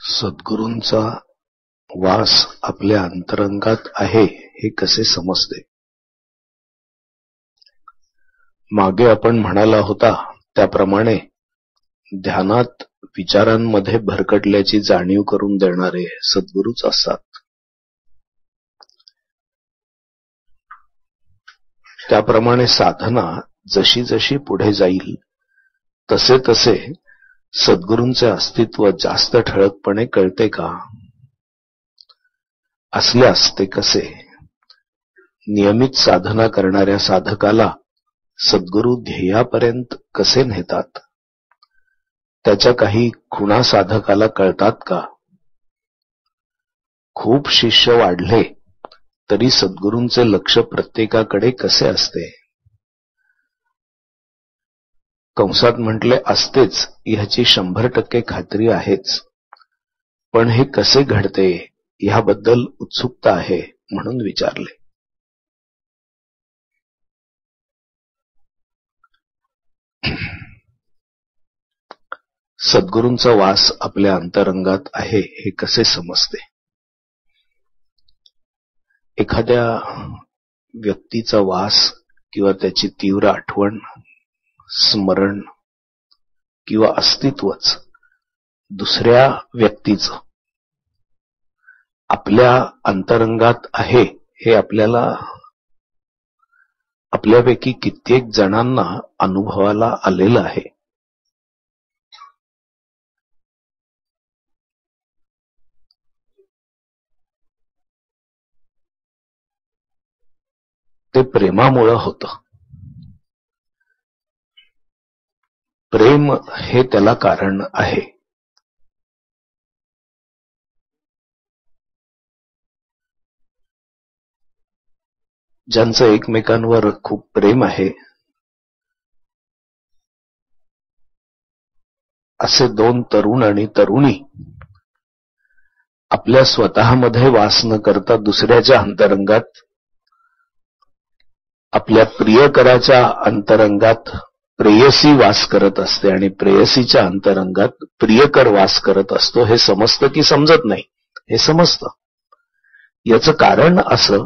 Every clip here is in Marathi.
सद्गुरूंचा वास आपल्या अंतरंगात आहे हे कसे समजते? मागे आपण म्हणाला होता त्याप्रमाणे ध्यानात विचारांमध्ये भरकटल्याची जाणीव करून देणारे सद्गुरूच असतात. त्याप्रमाणे साधना जशी जशी पुढे जाईल तसे तसे सद्गुरूंचे अस्तित्व जास्त ठळकपणे कळते का? असल्यास ते कसे? नियमित साधना करणाऱ्या साधकाला सद्गुरू ध्येयापर्यंत कसे नेतात? त्याच्या काही खुणा साधकाला कळतात का? खूप शिष्य वाढले तरी सद्गुरूंचे लक्ष प्रत्येकाकडे कसे असते? कंसात म्हटले असतेच ह्याची 100% खात्री आहेच, पण हे कसे घडते ह्याबद्दल उत्सुकता आहे म्हणून विचारले. सद्गुरूंचा वास आपल्या अंतरंगात आहे हे कसे समजते? एखाद्या व्यक्तीचा वास किंवा त्याची तीव्र आठवण, स्मरण किंवा अस्तित्वच दुसऱ्या व्यक्तीचं आपल्या अंतरंगात आहे हे आपल्यापैकी कित्येक जणांना अनुभवाला आलेलं आहे. ते प्रेमामुळं होतं. प्रेम हे त्याला कारण आहे. ज्यांचं एकमेकांवर खूप प्रेम आहे असे 2 तरुण आणि तरुणी आपल्या स्वतःमध्ये वास न करता दुसऱ्याच्या अंतरंगात, आपल्या प्रियकराच्या अंतरंगात प्रेयसी वास करत असते आणि प्रेयसीच्या अंतरंगात प्रियकर वास करत असतो. हे समजतं की समजत नाही? हे समजतं. याचं कारण असं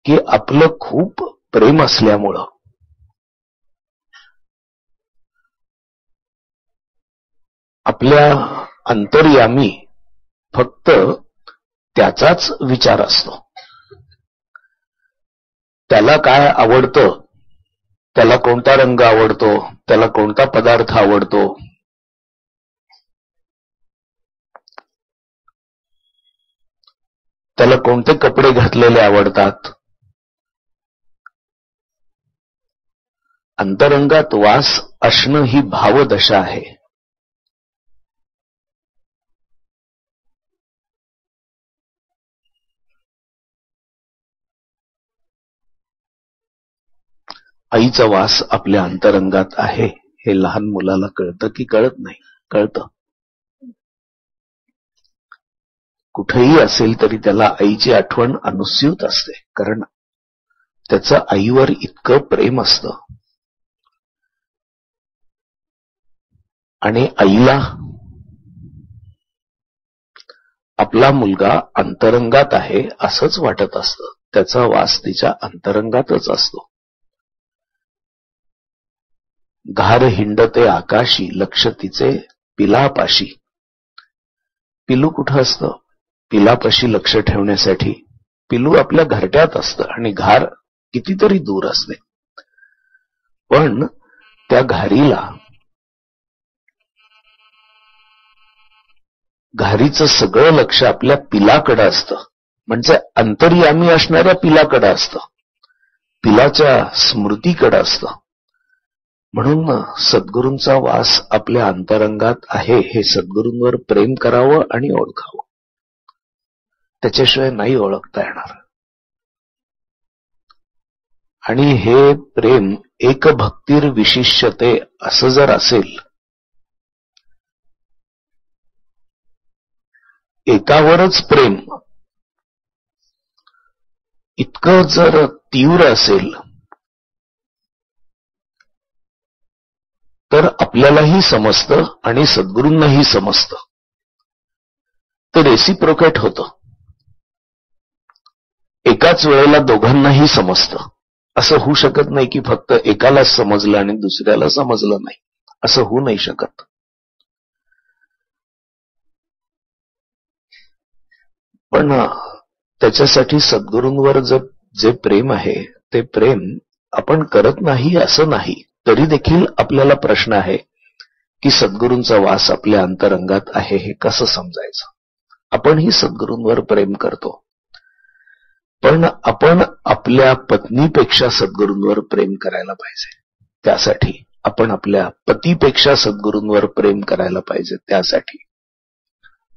की आपलं खूप प्रेम असल्यामुळं आपल्या अंतर्यामी फक्त त्याचाच विचार असतो. त्याला काय आवडतं, त्याला कोणता रंग आवडतो, त्याला कोणता पदार्थ आवडतो, त्याला कोणते कपडे घातलेले आवडतात. अंतरंगात वास असणं ही भावदशा आहे. आईचा वास आपल्या अंतरंगात आहे हे लहान मुलाला कळतं की कळत नाही? कळतं. कुठेही असेल तरी त्याला आईची आठवण अनुस्यूत असते, कारण त्याचं आईवर इतकं प्रेम असतं. आणि आईला आपला मुलगा अंतरंगात आहे असंच वाटत असतं. त्याचा वास तिच्या अंतरंगातच असतो. घार हिंडते आकाशी, लक्ष तिचे पिलापाशी. पिलू कुठं असतं? पिलापाशी लक्ष ठेवण्यासाठी. पिलू आपल्या घरट्यात असतं आणि घार कितीतरी दूर असते, पण त्या घारीचं सगळं लक्ष आपल्या पिलाकडं असतं, म्हणजे अंतर्यामी असणाऱ्या पिलाकडं असतं, पिलाच्या स्मृतीकडं असतं. म्हणून सद्गुरूंचा वास आपल्या अंतरंगात आहे हे सद्गुरूंवर प्रेम करावं आणि ओळखावं. त्याच्याशिवाय नाही ओळखता येणार. आणि हे प्रेम एक भक्तीर विशिष्यते असं जर असेल, एकावरच प्रेम इतकं जर तीव्र असेल तर आपल्यालाही समजतं आणि सद्गुरूंनाही समजतं ते रेसिप्रोकेट होतं. एकाच वेळेला दोघांनाही समजतं. असं होऊ शकत नाही की फक्त एकालाच समजलं आणि दुसऱ्याला समजलं नाही. असं होऊ नाही शकत. पण त्याच्यासाठी सद्गुरूंवर जे प्रेम आहे ते प्रेम आपण करत नाही असं नाही. तरी देखील आपल्याला प्रश्न आहे की सद्गुरूंचा वास आपल्या अंतरंगात आहे हे कसं समजायचं. आपणही सद्गुरूंवर प्रेम करतो, पण आपण आपल्या पत्नीपेक्षा सद्गुरूंवर प्रेम करायला पाहिजे. त्यासाठी आपण आपल्या पतीपेक्षा सद्गुरूंवर प्रेम करायला पाहिजे. त्यासाठी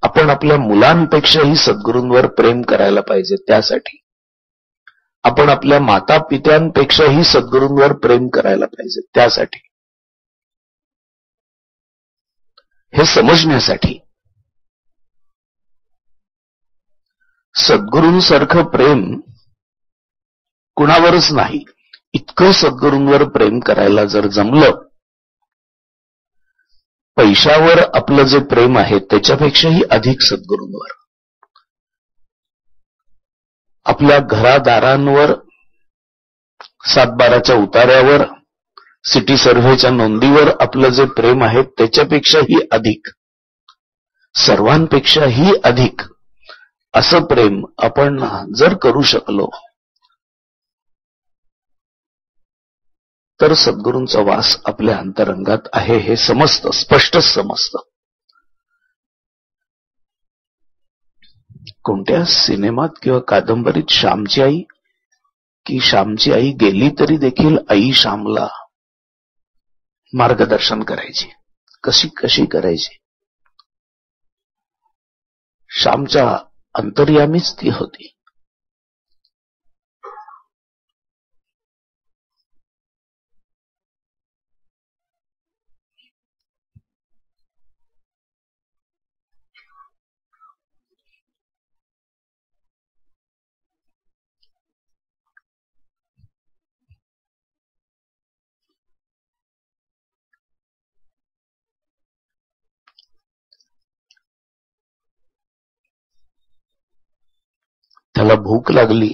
आपण आपल्या मुलांपेक्षाही सद्गुरूंवर प्रेम करायला पाहिजे. त्यासाठी आपण आपल्या माता पित्यांपेक्षाही सद्गुरूंवर प्रेम करायला पाहिजे. त्यासाठी हे समजण्यासाठी सद्गुरूंसारखं प्रेम कुणावरच नाही. इतकं सद्गुरूंवर प्रेम करायला जर जमलं, पैशावर आपलं जे प्रेम आहे त्याच्यापेक्षाही अधिक सद्गुरूंवर, आपल्या घरादारांवर, सातबाराच्या उतार्यावर, सिटी सर्व्हेच्या नोंदीवर आपलं जे प्रेम आहे त्याच्यापेक्षाही अधिक, सर्वांपेक्षाही अधिक असं प्रेम आपण जर करू शकलो तर सद्गुरूंचा वास आपल्या अंतरंगात आहे हे समजतं, स्पष्टच समजतं. कोणत्या सिनेमात किंवा कादंबरीत श्यामची आई की श्यामची आई गेली तरी देखील आई श्यामला मार्गदर्शन करायची. कशी करायची? श्यामच्या अंतर्यामीच ती होती. त्याला भूक लागली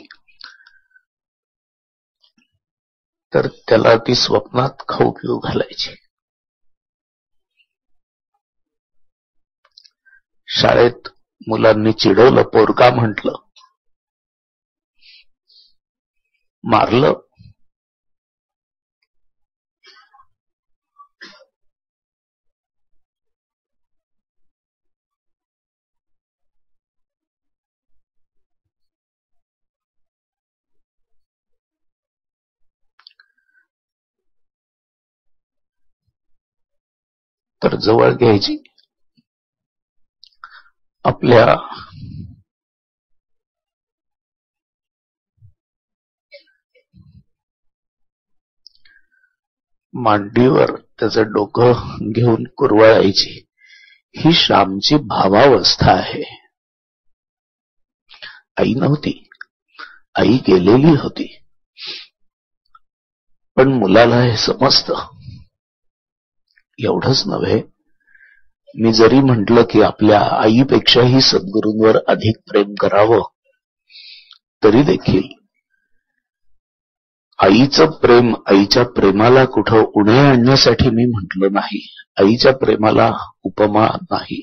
तर त्याला ती स्वप्नात खाऊ पिऊ घालायची. शाळेत मुलांनी चिडवलं, पोरका म्हटलं, मारलं, तर जवळ घ्यायची, आपल्या मांडीवर त्याचं डोकं घेऊन कुरवाळायची. ही श्यामची भावावस्था आहे. आई नव्हती, आई गेलेली होती. पण मुलाला हे समजतं. एवढंच नव्हे, मी जरी म्हटलं की आपल्या आईपेक्षाही सद्गुरूंवर अधिक प्रेम करावं, तरी देखील आईचं प्रेम, आईच्या प्रेमाला कुठं उणे आणण्यासाठी मी म्हटलं नाही. आईच्या प्रेमाला उपमा नाही,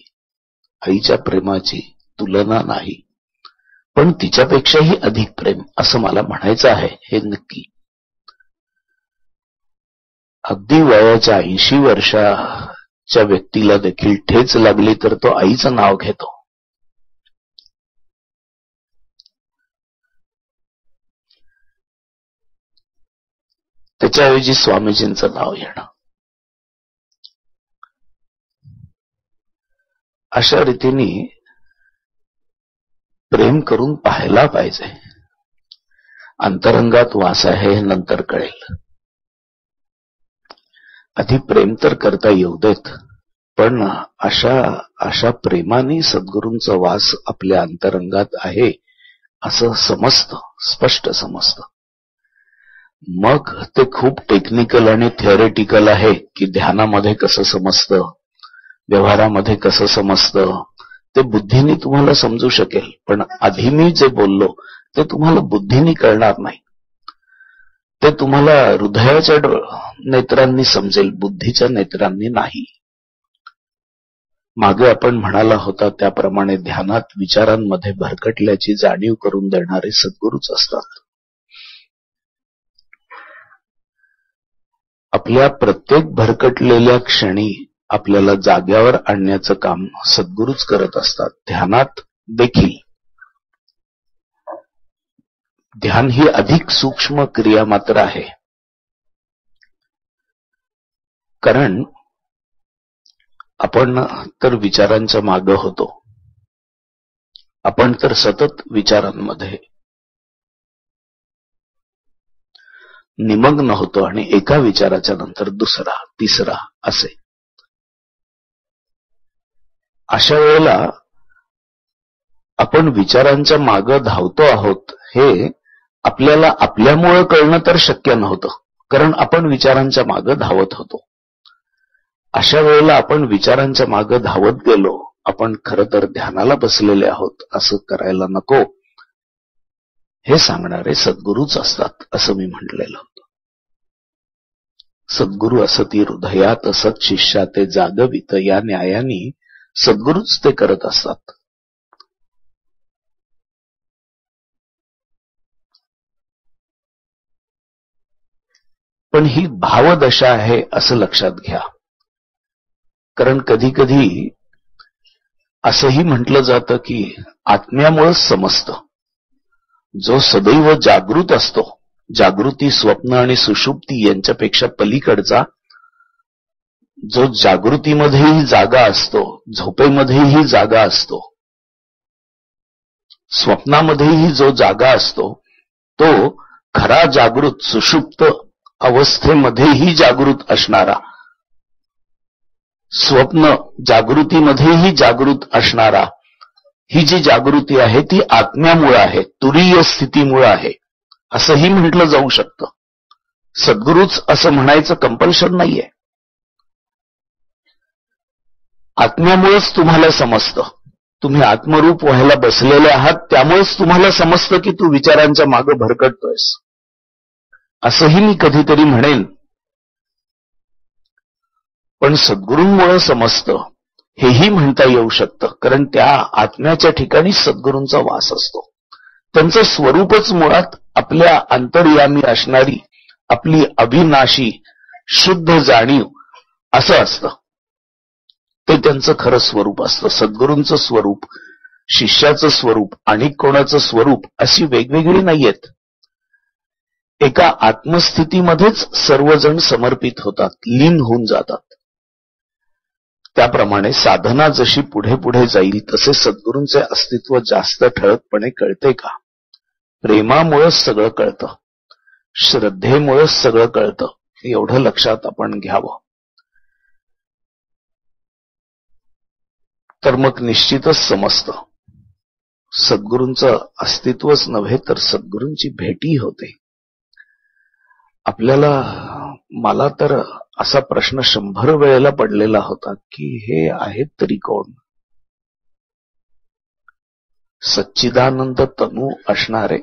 आईच्या प्रेमाची तुलना नाही, पण तिच्यापेक्षाही अधिक प्रेम असं मला म्हणायचं आहे, हे नक्की. अगदी वयाच्या 80 वर्षाच्या व्यक्तीला देखील ठेच लागली तर तो आईचं नाव घेतो. त्याच्याऐवजी स्वामीजींचं नाव घेणं. अशा रीतीने प्रेम करून पाहायला पाहिजे. अंतरंगात वास आहे हे नंतर कळेल. आधी प्रेम तर करता येऊ देत, पण अशा प्रेमाने सद्गुरूंचा वास आपल्या अंतरंगात आहे असं समजतं, स्पष्ट समजतं. मग ते खूप टेक्निकल आणि थिअरेटिकल आहे की ध्यानामध्ये कसं समजतं, व्यवहारामध्ये कसं समजतं, ते बुद्धीने तुम्हाला समजू शकेल, पण आधी मी जे बोललो ते तुम्हाला बुद्धीने कळणार नाही. ते तुम्हाला हृदयाच्या नेत्रांनी समजेल, बुद्धीच्या नेत्रांनी नाही. मागे आपण म्हणाला होता त्याप्रमाणे ध्यानात विचारांमध्ये भरकटल्याची जाणीव करून देणारे सद्गुरूच असतात. आपल्या प्रत्येक भरकटलेल्या क्षणी आपल्याला जाग्यावर आणण्याचं काम सद्गुरूच करत असतात. ध्यानात देखील ध्यान ही अधिक सूक्ष्म क्रिया मात्र आहे, कारण आपण तर विचारांच्या मागे होतो. आपण तर सतत विचारांमध्ये निमग्न होतो आणि एका विचाराच्या नंतर दुसरा, तिसरा असे. अशा वेळेला आपण विचारांच्या मागे धावतो आहोत हे आपल्याला आपल्यामुळे कळणं तर शक्य नव्हतं, कारण आपण विचारांच्या मागे धावत होतो. अशा वेळेला आपण विचारांच्या मागे धावत गेलो, आपण खरं तर ध्यानाला बसलेले आहोत असं करायला नको, हे सांगणारे सद्गुरूच असतात असं मी म्हटलेलं होतं. सद्गुरू असती हृदयात असत शिष्या ते जागवित, या न्यायाने सद्गुरूच ते करत असतात. पण ही भावदशा आहे असं लक्षात घ्या, कारण कधी कधी असंही म्हटलं जातं की आत्म्यामुळेच समजतं. जो सदैव जागृत असतो, जागृती, स्वप्न आणि सुषुप्ती यांच्यापेक्षा पलीकडचा, जो जागृतीमध्येही जागा असतो, झोपेमध्येही जागा असतो, स्वप्नामध्येही जो जागा असतो, तो खरा जागृत, सुषुप्त अवस्थेमध्येही जागृत असणारा, स्वप्न जागृतीमध्येही जागृत असणारा, ही जी जागृती आहे ती आत्म्यामुळे आहे, तुरीय स्थितीमुळे आहे असंही म्हटलं जाऊ शकतं. सद्गुरूच असं म्हणायचं कंपल्शन नाहीये. आत्म्यामुळेच तुम्हाला समजतं, तुम्ही आत्मरूप व्हायला बसलेले आहात, त्यामुळेच तुम्हाला समजतं की तू विचारांच्या मागे भरकटतोयस. असंही मी कधीतरी म्हणेन, पण सद्गुरूंमुळे समजतं हेही म्हणता येऊ शकतं, कारण त्या आत्म्याच्या ठिकाणी सद्गुरूंचा वास असतो. त्यांचं स्वरूपच मुळात आपल्या अंतर्यामी असणारी आपली अविनाशी शुद्ध जाणीव असं असतं. ते त्यांचं खरं स्वरूप असतं. सद्गुरूंचं स्वरूप, शिष्याचं स्वरूप आणि कोणाचं स्वरूप अशी वेगवेगळी नाहीयेत. एका आत्मस्थितीमध्येच सर्वजण समर्पित होतात, लीन होऊन जातात. त्याप्रमाणे साधना जशी पुढे पुढे जाईल तसे सद्गुरूंचे अस्तित्व जास्त ठळकपणे कळते का? प्रेमामुळेच सगळं कळतं, श्रद्धेमुळेच सगळं कळतं, एवढं लक्षात आपण घ्यावं. तर मग निश्चितच समजतं सद्गुरूंचं अस्तित्वच नव्हे तर सद्गुरूंची भेटी होते. आपल्याला, मला तर असा प्रश्न 100 वेळेला पडलेला होता की हे आहेत तरी कोण? सच्चिदानंद तनू असणारे,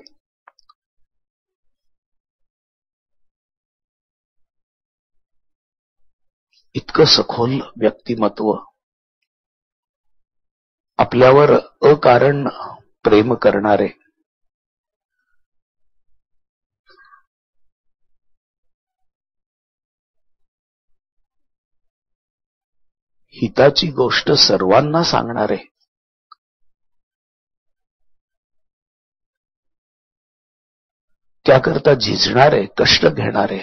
इतकं सखोल व्यक्तिमत्व, आपल्यावर अकारण प्रेम करणारे, हिताची गोष्ट सर्वांना सांगणारे, त्याकरता झिजणारे, कष्ट घेणारे,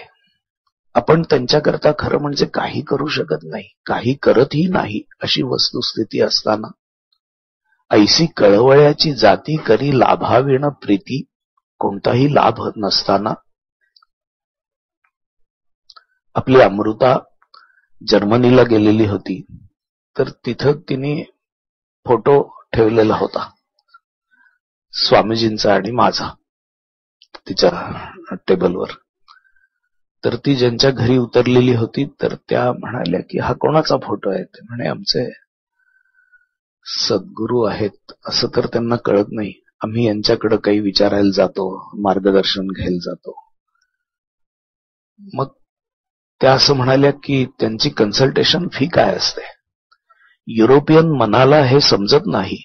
आपण त्यांच्याकरता खरं म्हणजे काही करू शकत नाही, काही करतही नाही अशी वस्तुस्थिती असताना, ऐसी कळवळ्याची जाती करी लाभाविण प्रीती, कोणताही लाभ नसताना, आपली अमृता जर्मनीला गेलेली होती, तर तिथं तिने फोटो ठेवलेला होता स्वामीजींचा आणि माझा तिच्या टेबलवर. तर ती ज्यांच्या घरी उतरलेली होती तर त्या म्हणाल्या की हा कोणाचा फोटो आहे? ते म्हणे आमचे सद्गुरू आहेत असं तर त्यांना कळत नाही. आम्ही यांच्याकडे काही विचारायला जातो, मार्गदर्शन घ्यायला जातो. मग त्या असं म्हणाल्या की त्यांची कन्सल्टेशन फी काय असते. युरोपियन मनाला हे समजत नाही,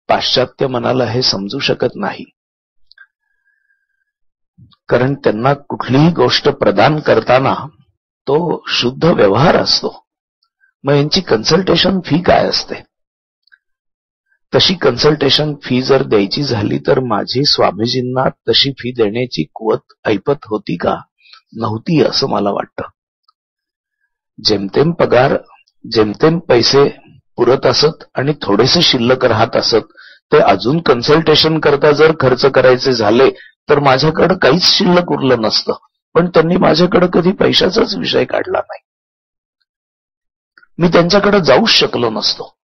पाश्चात्य मनाला हे समजू शकत नाही, कारण त्यांना कुठलीही गोष्ट प्रदान करताना तो शुद्ध व्यवहार असतो. मग यांची कन्सल्टेशन फी काय असते. तशी कन्सल्टेशन फी जर द्यायची झाली तर माझी स्वामीजींना तशी फी देण्याची कुवत ऐपत होती का, नव्हती असं मला वाटतं. जेमतेम पगार, जेमतेम पैसे पुरत असत आणि थोडेसे शिल्लक राहत असत. ते अजून कन्सल्टेशन करता जर खर्च करायचे झाले तर माझ्याकडे काहीच शिल्लक उरलं नसतं. पण त्यांनी माझ्याकडे कधी पैशाचाच विषय काढला नाही. मी त्यांच्याकडे जाऊच शकलो नसतो.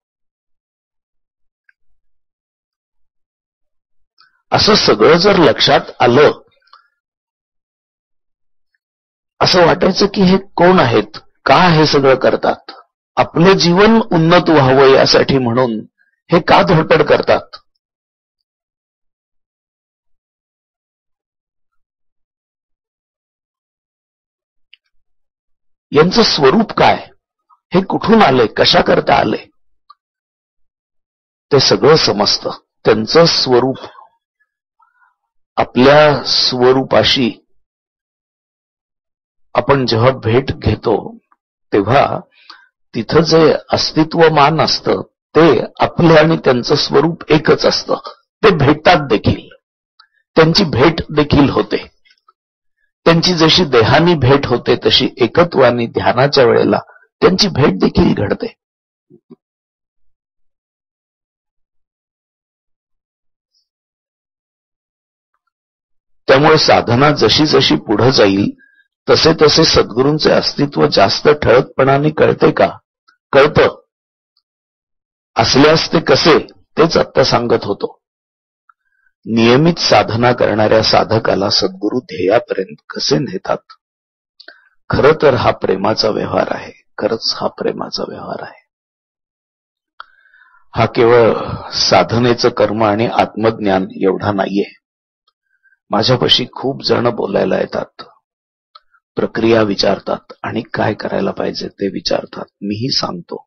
असं सगळं जर लक्षात आलं, असं वाटायचं की हे कोण आहेत, का हे सगळं करतात, आपलं जीवन उन्नत व्हावं यासाठी म्हणून हे का धडपड करतात. यांचं स्वरूप काय, हे कुठून आले, कशा करता आले, ते सगळं समजतं. त्यांचं स्वरूप आपल्या स्वरूपाशी आपण जेव्हा भेट घेतो तेव्हा तिथं जे अस्तित्वमान असतं ते आपलं आणि त्यांचं स्वरूप एकच असतं. ते भेटतात देखील, त्यांची भेट देखील होते. त्यांची जशी देहानी भेट होते तशी एकत्वानी ध्यानाच्या वेळेला त्यांची भेट देखील घडते. त्यामुळे साधना जशी जशी पुढे जाईल तसे तसे सद्गुरूंचे अस्तित्व जास्त ठळकपणाने कळते का, कळतं. असल्यास ते कसे, तेच आत्ता सांगत होतो. नियमित साधना करणाऱ्या साधकाला सद्गुरू ध्येयापर्यंत कसे नेतात. खरं तर हा प्रेमाचा व्यवहार आहे. खरंच हा प्रेमाचा व्यवहार आहे. हा केवळ साधनेचं कर्म आणि आत्मज्ञान एवढा नाहीये. माझ्यापाशी खूप जण बोलायला येतात, प्रक्रिया विचारतात आणि काय करायला पाहिजे ते विचारतात. मीही सांगतो.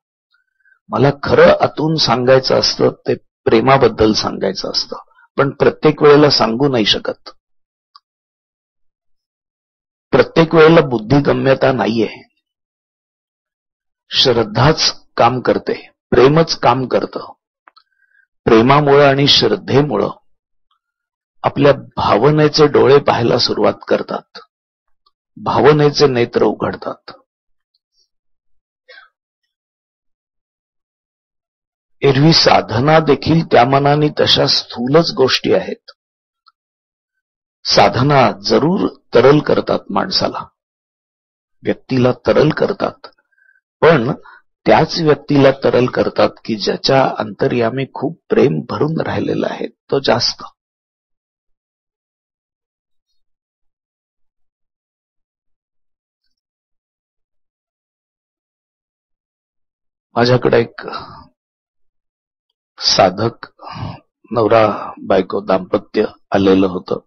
मला खरं आतून सांगायचं असतं ते प्रेमाबद्दल सांगायचं असतं, पण प्रत्येक वेळेला सांगू नाही शकत. प्रत्येक वेळेला बुद्धिगम्यता नाहीये. श्रद्धाच काम करते, प्रेमच काम करतं. प्रेमामुळं आणि श्रद्धेमुळं आपल्या भावनेचे डोळे पाहायला सुरुवात करतात, भावनेचे नेत्र उघडतात. एरवी साधना देखील त्या मनाने तशा स्थूलच गोष्टी आहेत. साधना जरूर तरल करतात माणसाला, व्यक्तीला तरल करतात, पण त्याच व्यक्तीला तरल करतात की ज्याच्या अंतर्यामी खूप प्रेम भरून राहिलेलं आहे, तो जास्त. माझ्याकडे एक साधक नवरा बायको दाम्पत्य आलेलं होतं.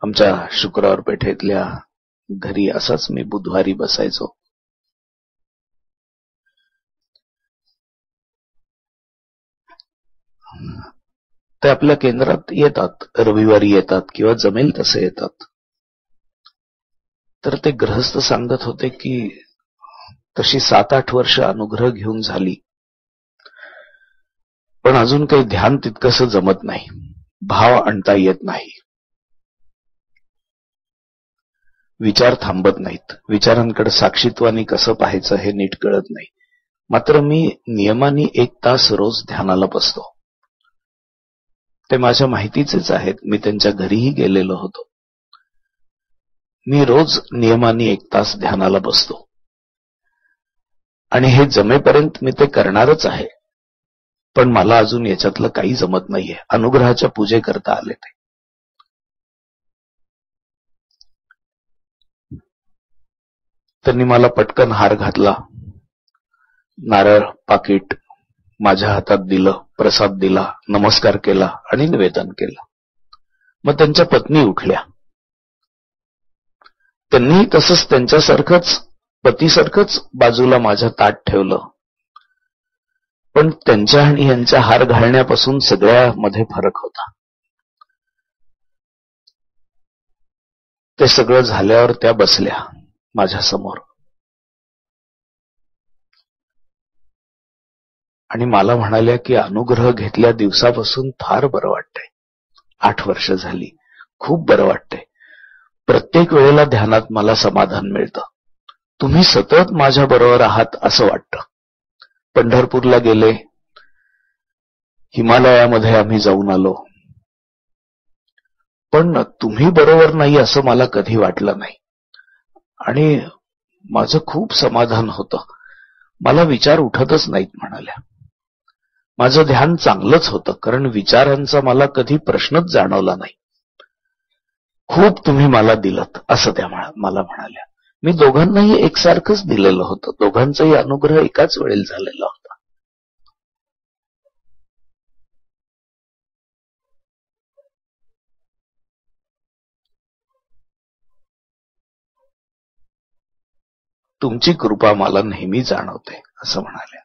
आमच्या शुक्रवार पेठेतल्या घरी असाच मी बुधवारी बसायचो. ते आपल्या केंद्रात येतात, रविवारी येतात किंवा जमेल तसे येतात. तर ते गृहस्थ सांगत होते की तशी 7-8 वर्ष अनुग्रह घेऊन झाली, पण अजून काही ध्यान तितकंसं जमत नाही, भाव आणता येत नाही, विचार थांबत नाहीत, विचारांकडे साक्षीत्वानी कसं पाहायचं हे नीट कळत नाही. मात्र मी नियमाने 1 तास रोज ध्यानाला बसतो. ते माझ्या माहितीचेच आहेत, मी त्यांच्या घरीही गेलेलो होतो. मी रोज नियमाने 1 तास ध्यानाला बसतो आणि हे जमेपर्यंत मी ते करणारच आहे. पण मला अजून याच्यातलं काही जमत नाहीये. अनुग्रहाच्या पूजे करता आले ते. त्यांनी मला पटकन हार घातला, नारळ, पाकिट माझ्या हातात दिलं, प्रसाद दिला, नमस्कार केला आणि निवेदन केलं. मग त्यांच्या पत्नी उठल्या. त्यांनी तसंच त्यांच्यासारखंच पतीसारखंच बाजूला माझं ताट ठेवलं. पण त्यांच्या आणि यांच्या हार घालण्यापासून सगळ्यामध्ये फरक होता. ते सगळं झाल्यावर त्या बसल्या माझ्या समोर आणि मला म्हणाल्या की अनुग्रह घेतल्या दिवसापासून फार बरं वाटतंय. 8 वर्ष झाली, खूप बरं वाटतंय. प्रत्येक वेळेला ध्यानात मला समाधान मिळतं. तुम्ही सतत माझ्या बरोबर आहात असं वाटतं. पंढरपूरला गेले, हिमालयामध्ये आम्ही जाऊन आलो, पण तुम्ही बरोबर नाही असं मला कधी वाटलं नाही आणि माझं खूप समाधान होतं. मला विचार उठतच नाहीत म्हणाल्या. माझं ध्यान चांगलंच होतं, कारण विचारांचा मला कधी प्रश्नच जाणवला नाही. खूप तुम्ही मला दिलत असं त्या मला म्हणाल्या. मी दोघांनाही एकसारखंच दिलेलं होतं. दोघांचाही अनुग्रह एकाच वेळेला झालेला होता. तुमची कृपा मला नेहमी जाणवते असं म्हणाल्या.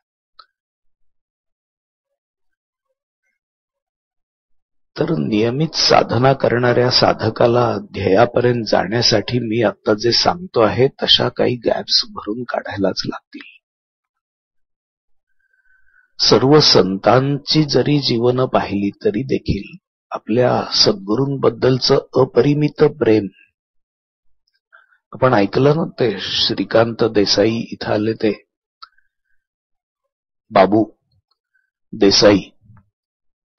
तर नियमित साधना करणाऱ्या साधकाला ध्येयापर्यंत जाण्यासाठी मी आता जे सांगतो आहे तशा काही गॅप्स भरून काढायलाच लागतील. सर्व संतांची जरी जीवन पाहिली तरी देखील आपल्या सद्गुरूंबद्दलचं अपरिमित प्रेम आपण ऐकलं ना. ते श्रीकांत देसाई इथं आले, ते बाबू देसाई,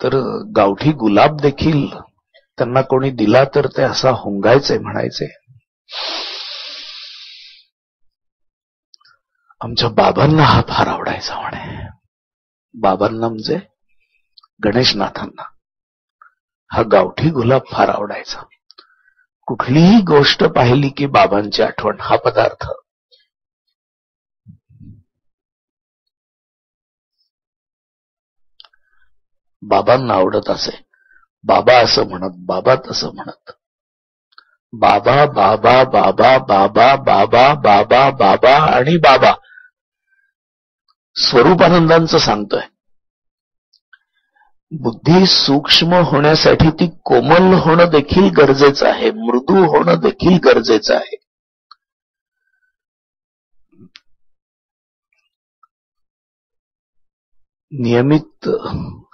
तर गावठी गुलाब देखील त्यांना कोणी दिला तर ते असा हुंगायचे, म्हणायचे आमच्या बाबांना हा फार आवडायचा म्हणे. बाबांना म्हणजे गणेशनाथांना हा गावठी गुलाब फार आवडायचा. कुठलीही गोष्ट पाहिली की बाबांची आठवण, हा पदार्थ बाबांना आवडत असे. बाबा असं म्हणत, बाबा तसं म्हणत, बाबा बाबा बाबा बाबा बाबा बाबा बाबा आणि बाबा. स्वरूपानंदांचं सांगतोय, बुद्धी सूक्ष्म होण्यासाठी ती कोमल होणं देखील गरजेचं आहे, मृदू होणं देखील गरजेचं आहे. नियमित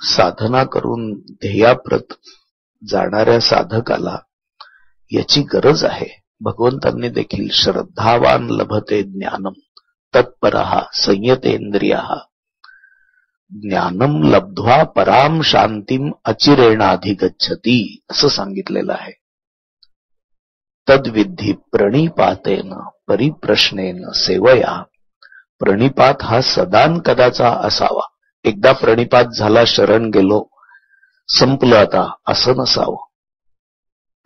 साधना करून ध्येयाप्रत जाणाऱ्या साधकाला याची गरज आहे. भगवंतांनी देखील श्रद्धावान लभते ज्ञानम तत्परः संयतेंद्रियः ज्ञानम लब्ध्वा पराम शांतीम अचिरेणाधिगच्छति असं सांगितलेलं आहे. तद्विधी प्रणिपातेन परिप्रश्नेन सेवया. प्रणिपात हा सदान कदाचा असावा. एकदा प्रणिपात झाला, शरण गेलो, संपलं आता, असं नसावं.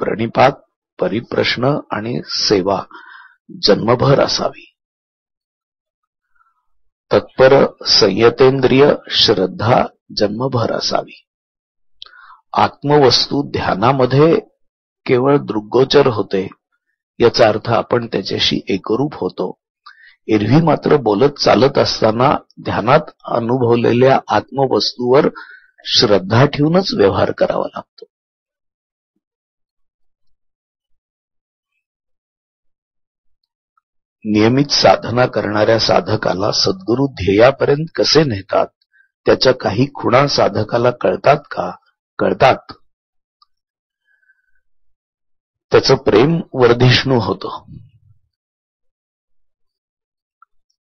प्रणिपात, परिप्रश्न आणि सेवा जन्मभर असावी. तत्पर संयतेंद्रिय श्रद्धा जन्मभर असावी. आत्मवस्तू ध्यानामध्ये केवळ दृग्गोचर होते याचा अर्थ आपण त्याच्याशी एकरूप होतो. एरवी मात्र बोलत चालत असताना ध्यानात अनुभवलेल्या आत्मवस्तूवर श्रद्धा ठेवूनच व्यवहार करावा लागतो. नियमित साधना करणाऱ्या साधकाला सद्गुरू ध्येयापर्यंत कसे नेतात त्याच्या काही खुणा साधकाला कळतात का? कळतात. त्याचं प्रेम वर्धिष्णू होतं.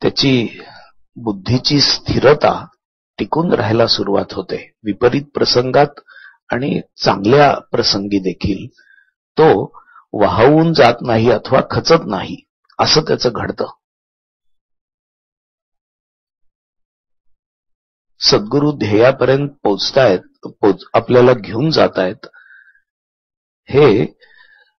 त्याची बुद्धीची स्थिरता टिकून राहायला सुरुवात होते. विपरीत प्रसंगात आणि चांगल्या प्रसंगी देखील तो वाहून जात नाही अथवा खचत नाही, असं त्याचं घडतं. सद्गुरू ध्येयापर्यंत पोचतायत, आपल्याला घेऊन जातायत, हे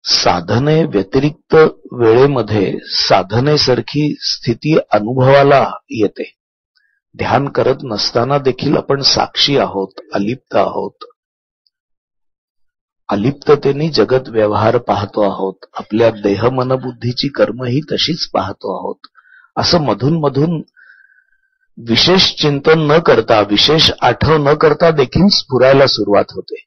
साधने व्यतिरिक्त वेळेमध्ये साधनेसारखी स्थिती अनुभवाला येते. ध्यान करत नसताना देखील आपण साक्षी आहोत, अलिप्त आहोत. अलिप्ततेने जगत व्यवहार पाहतो आहोत. आपल्या देह मनबुद्धीची कर्म ही तशीच पाहतो आहोत. असं मधून मधून विशेष चिंतन न करता, विशेष आठव न करता देखील स्फुरायला सुरुवात होते.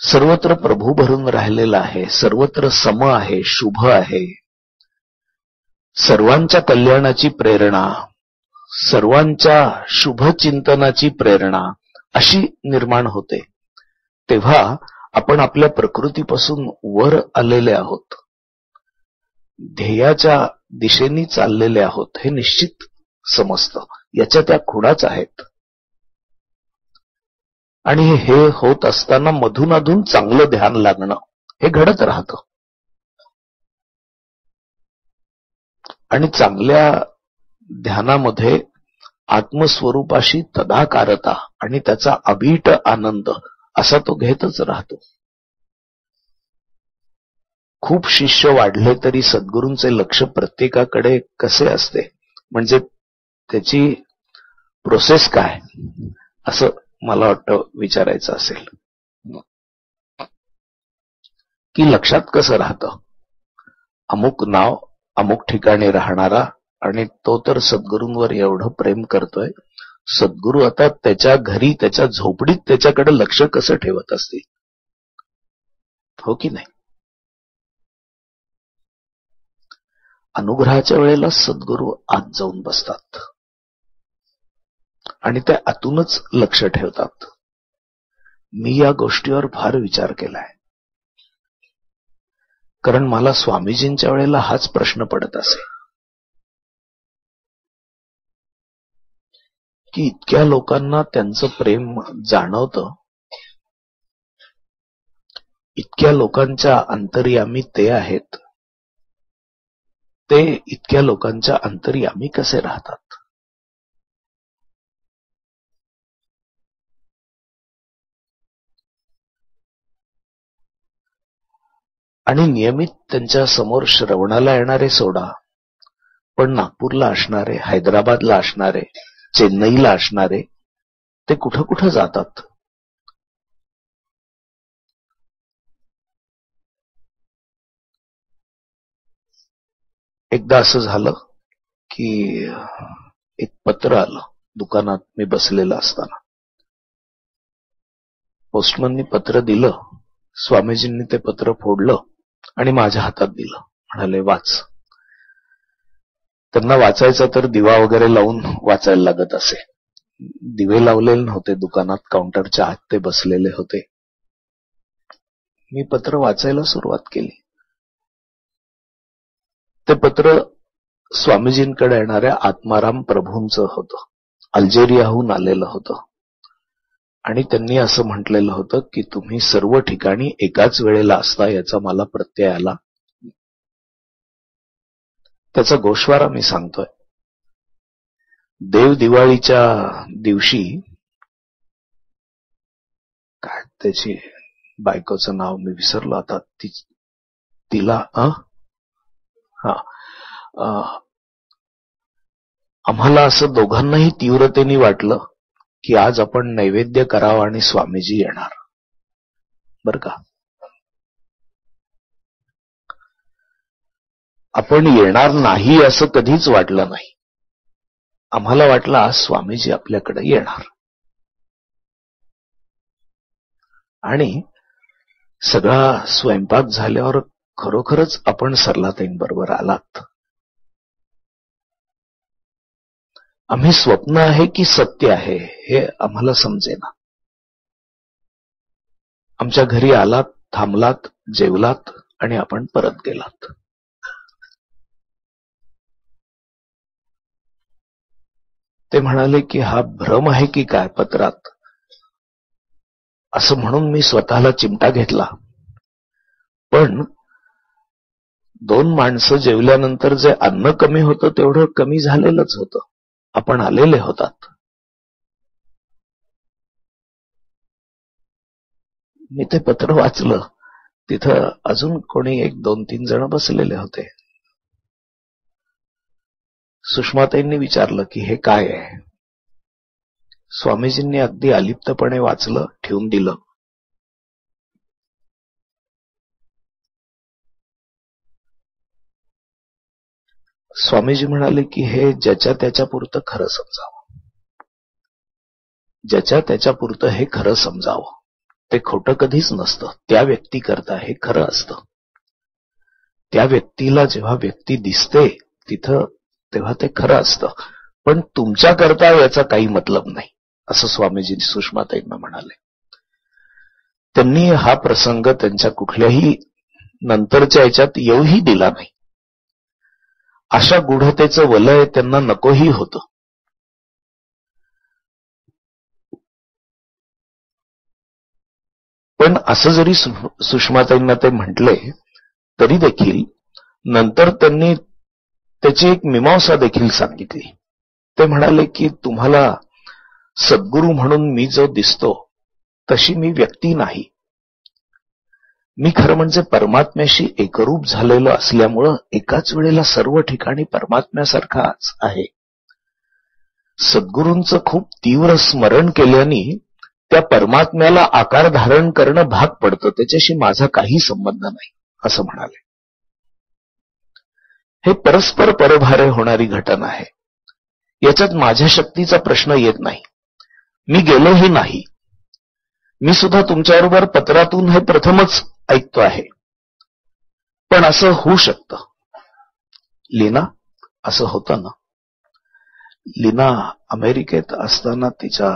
सर्वत्र प्रभू भरून राहिलेला आहे, सर्वत्र सम आहे, शुभ आहे. सर्वांच्या कल्याणाची प्रेरणा, सर्वांच्या शुभचिंतनाची प्रेरणा अशी निर्माण होते. तेव्हा आपण आपल्या प्रकृतीपासून वर आलेले आहोत, ध्येयाच्या दिशेने चाललेले आहोत हे निश्चित समजतं. याच्या त्या खुणाच आहेत. आणि हे होत असताना मधून अधून चांगलं ध्यान लागणं हे घडत राहतं. आणि चांगल्या ध्यानामध्ये आत्मस्वरूपाशी तदाकारता आणि त्याचा अभीट आनंद असा तो घेतच राहतो. खूप शिष्य वाढले तरी सद्गुरूंचे लक्ष प्रत्येकाकडे कसे असते, म्हणजे त्याची प्रोसेस काय, असं मला वाटतं विचारायचं असेल की लक्षात कसं राहतं. अमुक नाव अमुक ठिकाणी राहणारा, आणि तो तर सद्गुरूंवर एवढं प्रेम करतोय, सद्गुरू आता त्याच्या घरी त्याच्या झोपडीत त्याच्याकडे लक्ष कसं ठेवत असतील, हो की नाही. अनुग्रहाच्या वेळेला सद्गुरू आत जाऊन बसतात आणि ते आतूनच लक्ष ठेवतात. मी या गोष्टीवर फार विचार केलाय, कारण मला स्वामीजींच्या वेळेला हाच प्रश्न पडत असे की इतक्या लोकांना त्यांचं प्रेम जाणवतं, इतक्या लोकांच्या अंतर्यामी ते आहेत, ते इतक्या लोकांच्या अंतर्यामी कसे राहतात. आणि नियमित त्यांच्या समोर श्रवणाला येणारे सोडा, पण नागपूरला असणारे, हैदराबादला असणारे, चेन्नईला असणारे, ते कुठं कुठं जातात. एकदा असं झालं की एक पत्र आलं दुकानात मी बसलेला असताना. पोस्टमननी पत्र दिलं, स्वामीजींनी ते पत्र फोडलं आणि माझ्या हातात दिलं. म्हणाले वाच. त्यांना वाचायचं तर दिवा वगैरे लावून वाचायला लागत असे. दिवे लावलेले नव्हते दुकानात, काउंटरच्या आत ते बसलेले होते. मी पत्र वाचायला सुरुवात केली. ते पत्र स्वामीजींकडे येणाऱ्या आत्माराम प्रभूंचं होतं. अल्जेरियाहून आलेलं होतं. आणि त्यांनी असं म्हटलेलं होतं की तुम्ही सर्व ठिकाणी एकाच वेळेला असता याचा मला प्रत्यय आला. त्याचा गोषवारा मी सांगतोय. देव दिवाळीच्या दिवशी, काय त्याची बायकोचं नाव मी विसरलो आता, तिला आम्हाला असं दोघांनाही तीव्रतेने वाटलं की आज आपण नैवेद्य करावं आणि स्वामीजी येणार. बर का, आपण येणार नाही असं कधीच वाटलं नाही. आम्हाला वाटलं आज स्वामीजी आपल्याकडे येणार. आणि सगळा स्वयंपाक झाल्यावर खरोखरच आपण सरलाताईंबरोबर आलात. आम्ही स्वप्न आहे की सत्य आहे हे आम्हाला समजेना. आमच्या घरी आलात, थांबलात, जेवलात आणि आपण परत गेलात. ते म्हणाले की हा भ्रम आहे की काय पत्रात, असं म्हणून मी स्वतःला चिमटा घेतला. पण 2 माणसं जेवल्यानंतर जे अन्न कमी होतं तेवढं कमी झालेलंच होतं. आपण आलेले होतात. मी ते पत्र वाचलं. तिथं अजून कोणी 1, 2, 3 जण बसलेले होते. सुषमाताईंनी विचारलं की हे काय आहे. स्वामीजींनी अगदी अलिप्तपणे वाचलं, ठेवून दिलं. स्वामीजी म्हणाले की हे ज्याच्या त्याच्या पुरतं खरं समजावं, ज्याच्या त्याच्या पुरतं हे खरं समजावं. ते खोटं कधीच नसतं. त्या व्यक्ती करता हे खरं असतं. त्या व्यक्तीला जेव्हा व्यक्ती दिसते तिथं तेव्हा ते खरं असतं. पण तुमच्या करता याचा काही मतलब नाही, असं स्वामीजी सुषमाताईंना म्हणाले. त्यांनी हा प्रसंग त्यांच्या कुठल्याही नंतरच्या याच्यात येऊही दिला नाही. अशा गूढतेचं वलय त्यांना नकोही होतं. पण असं जरी सुषमाताईंना ते म्हटले तरी देखील नंतर त्यांनी त्याची एक मीमांसा देखील सांगितली. ते म्हणाले की तुम्हाला सद्गुरू म्हणून मी जो दिसतो तशी मी व्यक्ती नाही. मी खरं म्हणजे परमात्म्याशी एकरूप झालेलो असल्यामुळं एकाच वेळेला सर्व ठिकाणी परमात्म्यासारखाच आहे. सद्गुरूंचं खूप तीव्र स्मरण केल्याने त्या परमात्म्याला आकार धारण करणं भाग पडतं. त्याच्याशी माझा काही संबंध नाही, असं म्हणाले. हे परस्पर परभारे होणारी घटना आहे. याच्यात माझ्या शक्तीचा प्रश्न येत नाही. मी गेलोही नाही. मी सुद्धा तुमच्याबरोबर पत्रातून हे प्रथमच ऐकतो आहे. पण असं होऊ शकतं. लीना, असं होतं ना. लीना अमेरिकेत असताना तिच्या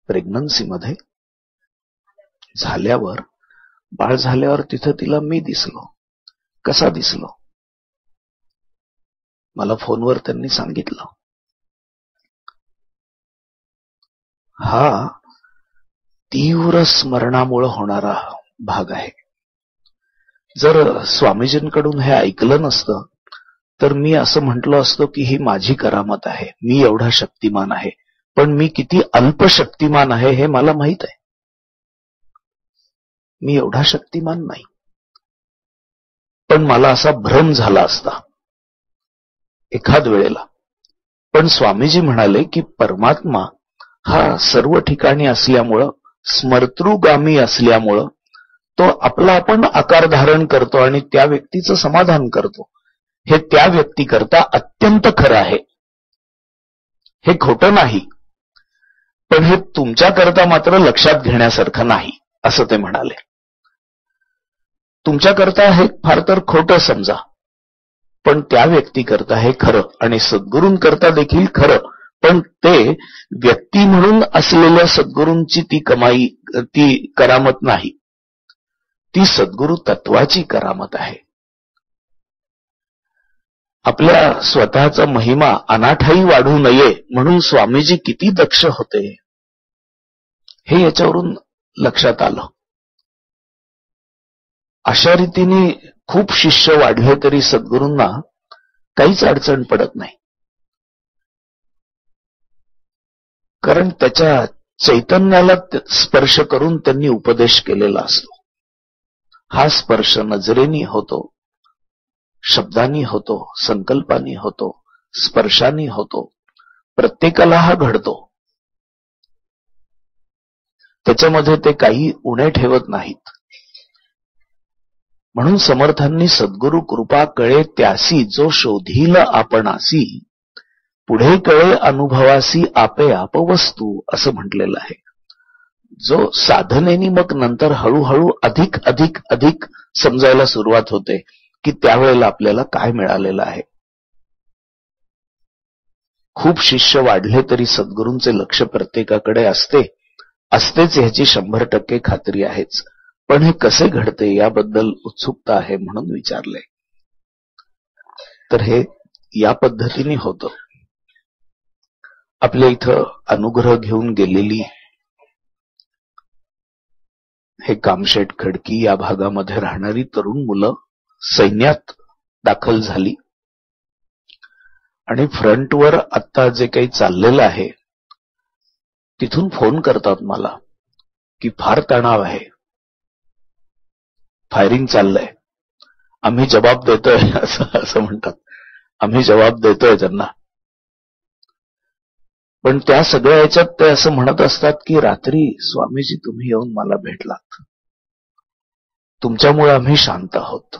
प्रेग्नन्सीमध्ये झाल्यावर, बाळ झाल्यावर तिथं तिला मी दिसलो. कसा दिसलो? मला फोनवर त्यांनी सांगितलं. हा तीव्र स्मरणामुळे होणारा भाग आहे. जर स्वामीजींकडून हे ऐकलं नसतं तर मी असं म्हटलो असतो की ही माझी करामत आहे, मी एवढा शक्तिमान आहे. पण मी किती अल्पशक्तिमान आहे हे मला माहित आहे. मी एवढा शक्तिमान नाही. पण मला असा भ्रम झाला असता एखाद वेळेला. पण स्वामीजी म्हणाले की परमात्मा हा सर्व ठिकाणी असल्यामुळं, स्मर्तृगामी असल्यामुळं तो आपला आपण आकार धारण करतो आणि त्या व्यक्तीचं समाधान करतो. हे त्या व्यक्तीकरता अत्यंत खरं आहे. हे खोटं नाही. पण हे तुमच्याकरता मात्र लक्षात घेण्यासारखं नाही, असं ते म्हणाले. तुमच्याकरता हे फार तर खोटं समजा, पण त्या व्यक्तीकरता हे खरं आणि सद्गुरूंकरता देखील खरं. पण ते व्यक्ती म्हणून असलेल्या सद्गुरूंची ती करामत नाही. ती सद्गुरू तत्वाची करामत आहे. आपल्या स्वतःचा महिमा अनाठाई वाढू नये म्हणून स्वामीजी किती दक्ष होते हे याच्यावरून लक्षात आलं. अशा रीतीने खूप शिष्य वाढले तरी सद्गुरूंना काहीच अडचण पडत नाही. कारण त्याच्या चैतन्याला स्पर्श करून त्यांनी उपदेश केलेला असतो. हा स्पर्श नजरेनी होतो, शब्दांनी होतो, संकल्पांनी होतो, स्पर्शांनी होतो. प्रत्येकाला हा घडतो. त्याच्यामध्ये ते काही उणे ठेवत नाहीत. म्हणून समर्थांनी सद्गुरु कृपा कळे त्यासी जो शोधील आपणासी, पुढे कळे अनुभवासी आपे आप वस्तू, असं म्हटलेलं आहे. जो साधनेनी मग नंतर हळूहळू अधिक अधिक अधिक समजायला सुरुवात होते की त्यावेळेला आपल्याला काय मिळालेलं आहे. खूप शिष्य वाढले तरी सद्गुरूंचे लक्ष प्रत्येकाकडे असतेच ह्याची 100% खात्री आहेच. पण हे कसे घडते याबद्दल उत्सुकता आहे म्हणून विचारले. तर हे या पद्धतीने होतं. आपल्या इथं अनुग्रह घेऊन गेलेली हे कामशेट खडकी या भागामध्ये राहणारी तरुण मुलं सैन्यात दाखल झाली आणि फ्रंटवर आता जे काही चाललेलं आहे तिथून फोन करतात मला की फार तणाव आहे, फायरिंग चाललंय, आम्ही जबाब देतोय असं म्हणतात. आम्ही जबाब देतोय त्यांना. पण त्या सगळ्या याच्यात ते असं म्हणत असतात की रात्री स्वामीजी तुम्ही येऊन मला भेटलात, तुमच्यामुळे आम्ही शांत आहोत.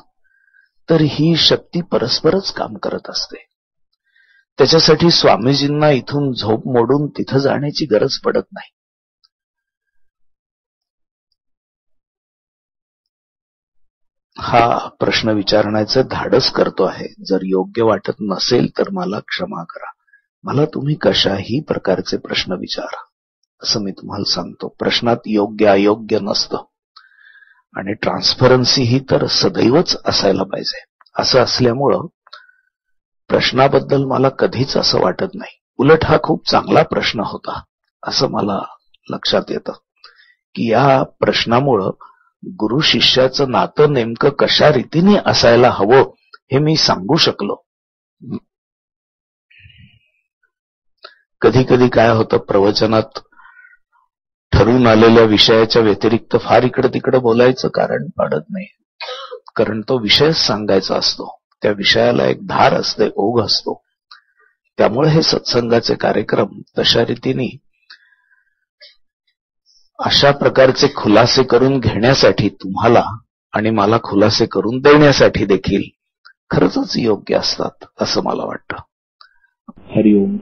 तर ही शक्ती परस्परच काम करत असते. त्याच्यासाठी स्वामीजींना इथून झोप मोडून तिथं जाण्याची गरज पडत नाही. हा प्रश्न विचारण्याचं धाडस करतो आहे. जर योग्य वाटत नसेल तर मला क्षमा करा. मला तुम्ही कशाही प्रकारचे प्रश्न विचारा, असं मी तुम्हाला सांगतो. प्रश्नात योग्य अयोग्य नसतं. आणि ट्रान्सपरन्सी ही तर सदैवच असायला पाहिजे. असं असल्यामुळं प्रश्नाबद्दल मला कधीच असं वाटत नाही. उलट हा खूप चांगला प्रश्न होता असं मला लक्षात येतं की या प्रश्नामुळं गुरु शिष्याचं नातं नेमकं कशा रीतीने असायला हवं हे मी सांगू शकलो. कधी कधी काय होतं, प्रवचनात ठरून आलेल्या विषयाच्या व्यतिरिक्त फार इकडे तिकडे बोलायचं कारण पडत नाही. कारण तो विषयच सांगायचा असतो. त्या विषयाला एक धार असते, ओघ असतो. त्यामुळे हे सत्संगाचे कार्यक्रम तशा रीतीने अशा प्रकारचे खुलासे करून घेण्यासाठी तुम्हाला आणि मला खुलासे करून देण्यासाठी देखील खरंच योग्य असतात असं मला वाटतं. हरिओम.